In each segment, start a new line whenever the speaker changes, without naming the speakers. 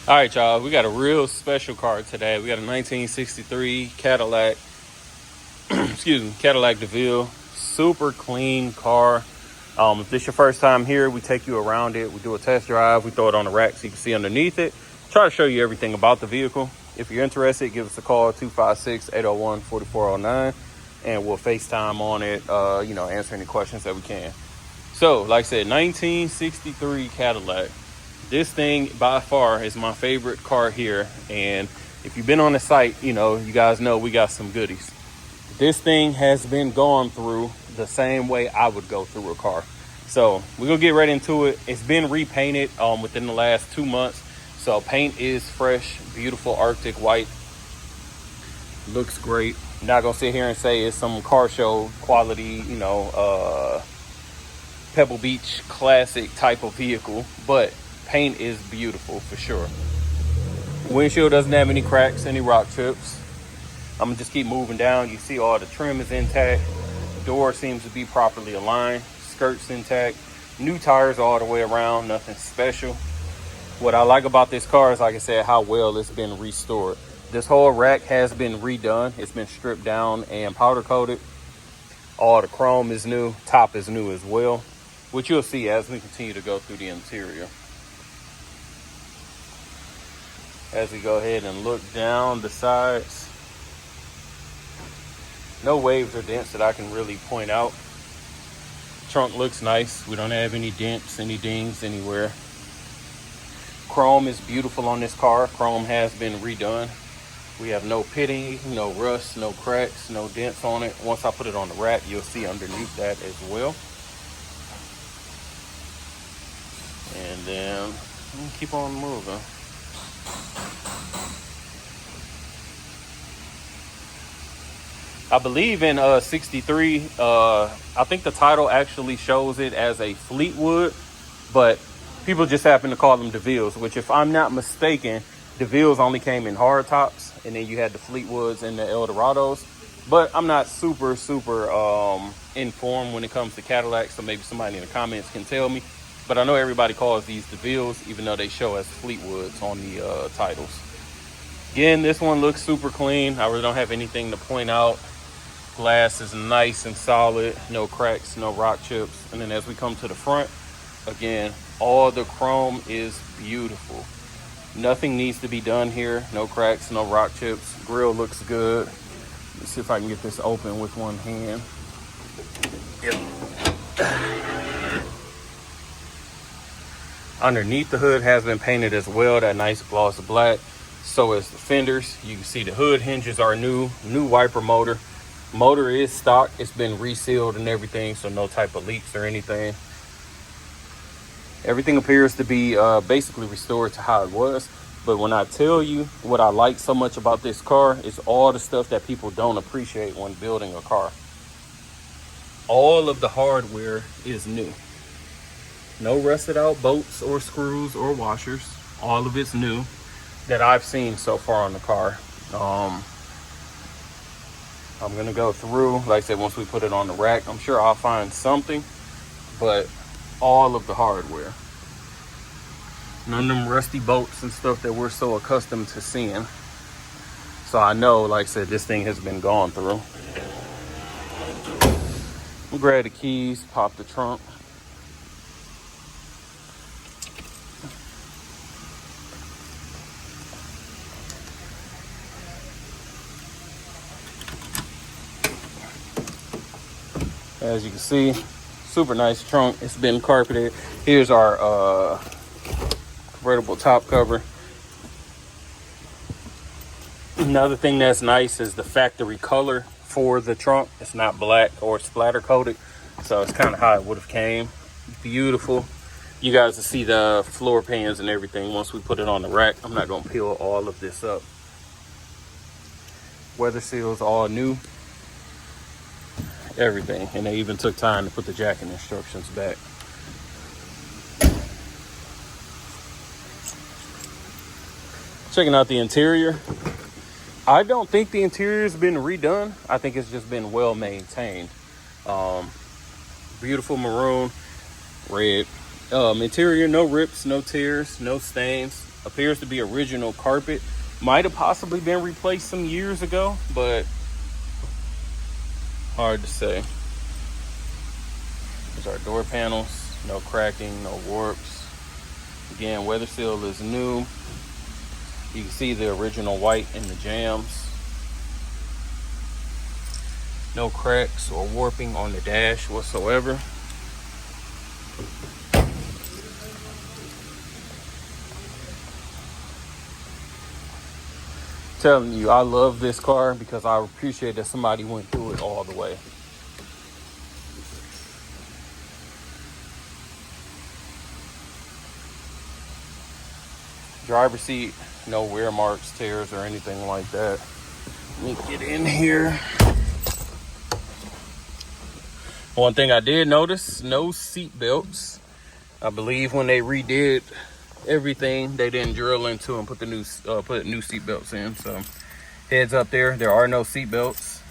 All right, y'all, we got a real special car today. We got a 1963 Cadillac, Cadillac DeVille. Super clean car. If this is your first time here, we take you around it. We do a test drive. We throw it on the rack so you can see underneath it. Try to show you everything about the vehicle. If you're interested, give us a call, 256-801-4409, and we'll FaceTime on it, answer any questions that we can. So, like I said, 1963 Cadillac. This thing by far is my favorite car here, and if you've been on the site, you guys know we got some goodies. This thing has been gone through the same way I would go through a car. So we're gonna get right into it. It's been repainted within the last 2 months, so paint is fresh, beautiful Arctic white. Looks great. I'm not gonna sit here and say it's some car show quality, Pebble Beach classic type of vehicle, but paint is beautiful for sure. Windshield doesn't have any cracks, any rock chips. I'm gonna just keep moving down. You see all the trim is intact. Door seems to be properly aligned. Skirt's intact. New tires all the way around, nothing special. What I like about this car is, like I said, how well it's been restored. This whole rack has been redone. It's been stripped down and powder coated. All the chrome is new. Top is new as well, which you'll see as we continue to go through the interior. As we go ahead and look down the sides, no waves or dents that I can really point out. Trunk looks nice. We don't have any dents, any dings anywhere. Chrome is beautiful on this car. Chrome has been redone. We have no pitting, no rust, no cracks, no dents on it. Once I put it on the rack, you'll see underneath that as well. And then keep on moving. I believe in 63, I think the title actually shows it as a Fleetwood, but people just happen to call them DeVilles, which, if I'm not mistaken, DeVilles only came in hard tops, and then you had the Fleetwoods and the Eldorados. But I'm not super informed when it comes to Cadillac, so maybe somebody in the comments can tell me. But I know everybody calls these DeVilles, even though they show as Fleetwoods on the titles. Again, this one looks super clean. I really don't have anything to point out. Glass is nice and solid, no cracks, no rock chips. And then as we come to the front, again, all the chrome is beautiful. Nothing needs to be done here. No cracks, no rock chips. Grill looks good. Let's see if I can get this open with one hand. Yep. Underneath the hood has been painted as well, that nice gloss black. So is the fenders. You can see the hood hinges are new wiper motor. Motor is stock. It's been resealed and everything, so no type of leaks or anything. Everything appears to be basically restored to how it was. But when I tell you what I like so much about this car, is all the stuff that people don't appreciate when building a car. All of the hardware is new. No rusted out bolts or screws or washers. All of it's new that I've seen so far on the car. I'm gonna go through, like I said, once we put it on the rack, I'm sure I'll find something, but all of the hardware. None of them rusty bolts and stuff that we're so accustomed to seeing. So I know, like I said, this thing has been gone through. We'll grab the keys, pop the trunk. As you can see, super nice trunk. It's been carpeted. Here's our convertible top cover. Another thing that's nice is the factory color for the trunk. It's not black or splatter coated, so it's kind of how it would have came. Beautiful. You guys will see the floor pans and everything once we put it on the rack. I'm not going to peel all of this up. Weather seals all new. Everything, and they even took time to put the jacking instructions back. Checking out the interior. I don't think the interior's been redone. I think it's just been well maintained. Beautiful maroon, red. Interior, no rips, no tears, no stains. Appears to be original carpet. Might have possibly been replaced some years ago, but hard to say. There's our door panels. No cracking, no warps. Again, weather seal is new. You can see the original white in the jams. No cracks or warping on the dash whatsoever. Telling you, I love this car because I appreciate that somebody went through it all the way. Driver's seat, no wear marks, tears, or anything like that. Let me get in here. One thing I did notice, no seat belts. I believe when they redid everything, they didn't drill into and put new seat belts in. So heads up there are no seat belts.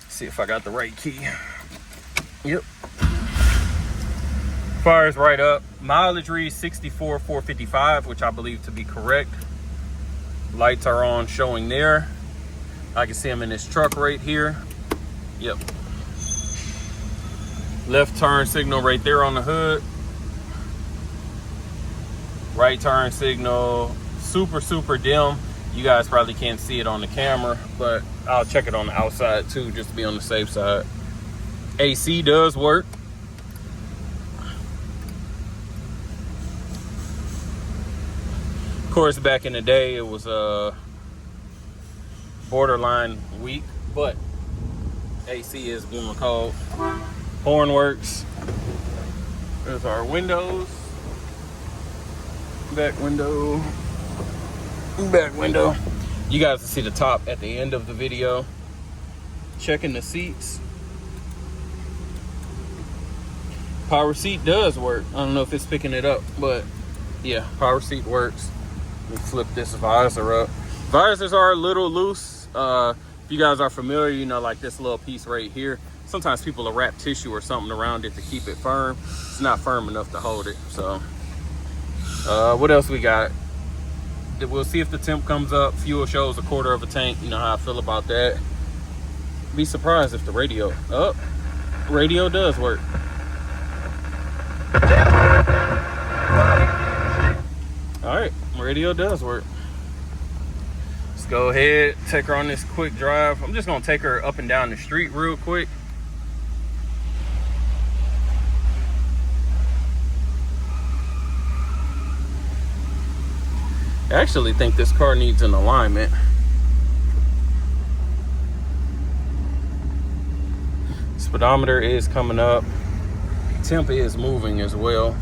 See if I got the right key. Yep. Fires right up. Mileage reads 64,455, which I believe to be correct. Lights are on, showing there. I can see them in this truck right here. Yep. Left turn signal right there on the hood. Right turn signal, super dim. You guys probably can't see it on the camera, but I'll check it on the outside too, just to be on the safe side. AC does work. Of course, back in the day, it was borderline weak, but AC is going cold. Horn works. There's our windows. Back window. You guys can see the top at the end of the video. Checking the seats. Power seat does work. I don't know if it's picking it up, but yeah, power seat works. Let me flip this visor up. Visors are a little loose. If you guys are familiar, you know, like this little piece right here. Sometimes people will wrap tissue or something around it to keep it firm. It's not firm enough to hold it. So what else we got? We'll see if the temp comes up. Fuel shows 1/4 of a tank. You know how I feel about that. Be surprised if the radio radio does work. All right, radio does work. Let's go ahead, take her on this quick drive. I'm just gonna take her up and down the street real quick. I actually think this car needs an alignment. Speedometer is coming up. Temp is moving as well.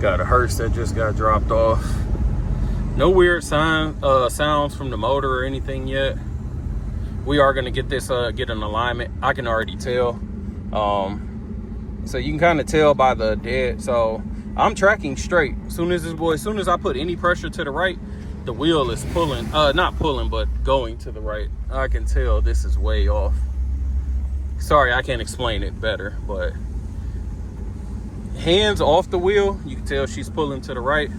Got a hearse that just got dropped off. No weird sounds from the motor or anything yet. We are going to get this get an alignment. I can already tell. So you can kind of tell by the dead. So I'm tracking straight. As soon as I put any pressure to the right, the wheel is pulling, not pulling, but going to the right. I can tell this is way off. Sorry, I can't explain it better, but hands off the wheel, you can tell she's pulling to the right.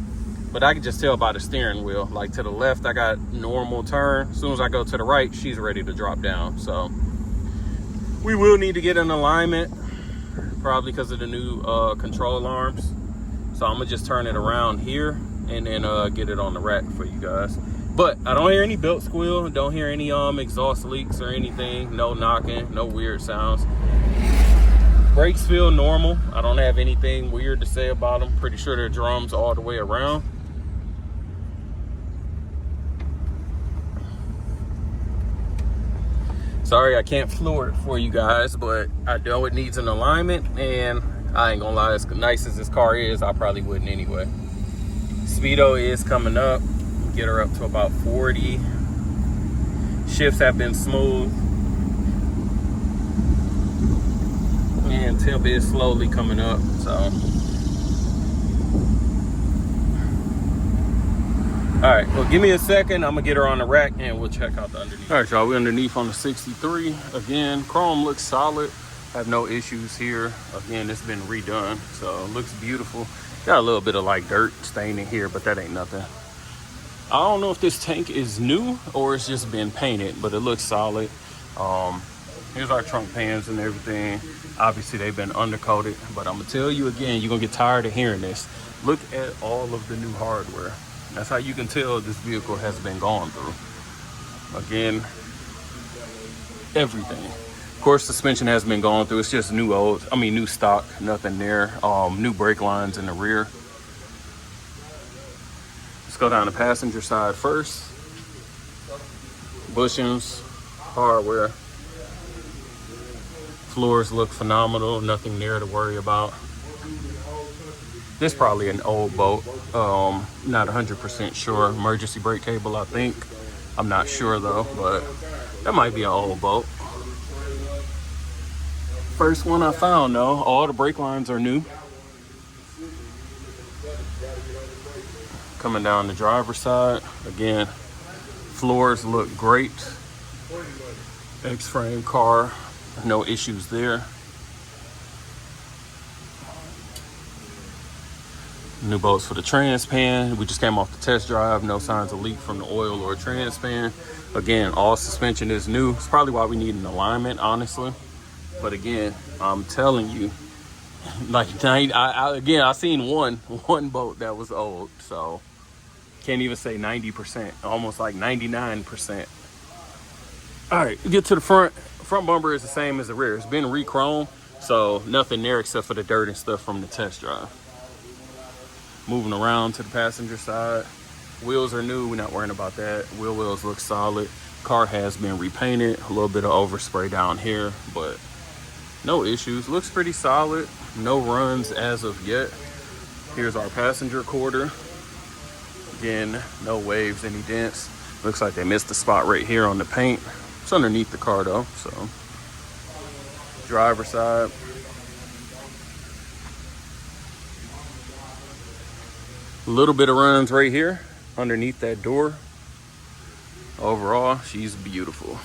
But I can just tell by the steering wheel. Like to the left, I got normal turn. As soon as I go to the right, she's ready to drop down. So we will need to get an alignment, probably because of the new control arms. So I'm gonna just turn it around here and then get it on the rack for you guys. But I don't hear any belt squeal, don't hear any exhaust leaks or anything. No knocking, no weird sounds. Brakes feel normal. I don't have anything weird to say about them. Pretty sure they're drums all the way around. Sorry, I can't floor it for you guys, but I know it needs an alignment, and I ain't gonna lie, as nice as this car is, I probably wouldn't anyway. Speedo is coming up. Get her up to about 40. Shifts have been smooth. And temp is slowly coming up, so. right, well, give me a second. I'm gonna get her on the rack and we'll check out the underneath. All right, y'all, we're underneath on the 63. Again, chrome looks solid. Have no issues here. Again, it's been redone, so it looks beautiful. Got a little bit of like dirt staining here, but that ain't nothing. I don't know if this tank is new or it's just been painted, but it looks solid. Here's our trunk pans and everything. Obviously, they've been undercoated, but I'm gonna tell you again, you're gonna get tired of hearing this. Look at all of the new hardware. That's how you can tell this vehicle has been gone through. Again, everything. Of course, suspension has been gone through. It's just new stock, nothing there. New brake lines in the rear. Let's go down the passenger side first. Bushings, hardware. Floors look phenomenal, nothing there to worry about. This is probably an old boat. Not 100% sure. Emergency brake cable, I think. I'm not sure though, but that might be an old boat. First one I found though. All the brake lines are new. Coming down the driver's side. Again, floors look great. X-frame car, no issues there. New bolts for the trans pan. We just came off the test drive. No signs of leak from the oil or trans pan. Again, all suspension is new. It's probably why we need an alignment, honestly. But again, I'm telling you, like I seen one boat that was old, so can't even say 90%, almost like 99%. All right, get to the front. Front bumper is the same as the rear. It's been re-chromed, so nothing there except for the dirt and stuff from the test drive. Moving around to the passenger side. Wheels are new. We're not worrying about that. Wheels look solid. Car has been repainted. A little bit of overspray down here, but no issues. Looks pretty solid. No runs as of yet. Here's our passenger quarter. Again, no waves, any dents. Looks like they missed a spot right here on the paint. It's underneath the car though, so. Driver side. A little bit of runs right here underneath that door. Overall, she's beautiful.